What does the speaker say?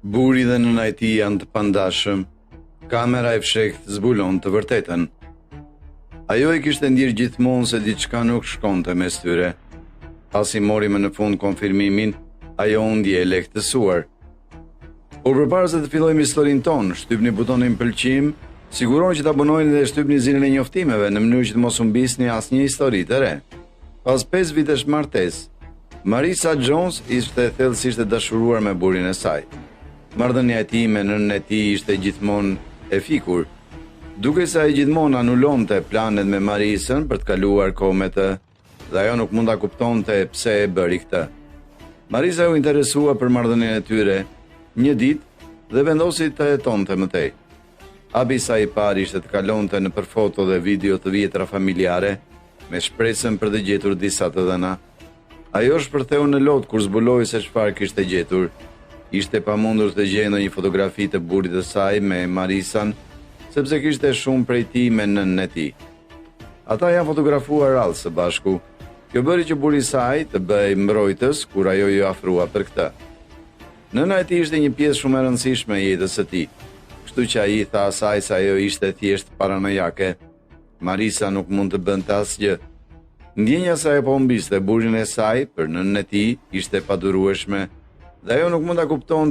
Buri dhe nëna e tij janë të pandashëm. Kamera e fshehtë zbulon të vërtetën. Ajo e kishte ndjerë gjithmonë se diçka nuk shkonte mes tyre. Pasi mori më në fund konfirmimin, ajo u ndje e lehtësuar. Por përpara se të fillojmë historinë tonë, shtypni butonin pëlqim, siguroni që ta abonojeni dhe shtypni zilin e njoftimeve në mënyrë që të mos humbisni asnjë histori të re. Pas 5 vitesh martesë, Marisa Jones ishte thellësisht e dashuruar me burin e saj. Marrëdhënia e tij me nënën e tij ishte gjithmonë e fikur, duke se ai gjithmonë anulonte planet me Marisën për të kaluar kohë me të, dhe ajo nuk mund ta kuptonte pse e bëri këtë. Marisa u interesua për marrëdhënien e tyre një ditë dhe vendosi të hetonte më tej. Habi i saj i parë ishte të kalonte nëpër foto dhe video të vjetra familjare, me shpresën për të gjetur disa të dhëna. Ajo shpërtheu në lot kur zbuloi se çfarë kishte gjetur. Ishte pamundur të gjejë ndonjë fotografi të burrit të saj me Marisan, sepse kishte shumë prej tij me nënën e tij. Ata janë fotografuar rallë së bashku. Kjo bëri që burri i saj të bëhej mbrojtës kur ajo i ofrua për këtë. Nëna e tij ishte një pjesë shumë e rëndësishme e jetës së tij, kështu që ai tha asaj se ajo ishte thjesht paranojake. Marisa nuk mund të bënte asgjë. Ndjenja se ajo po humbiste burrin e saj për nënën e tij ishte padurueshme, dhe ajo nuk mund ta kuptonte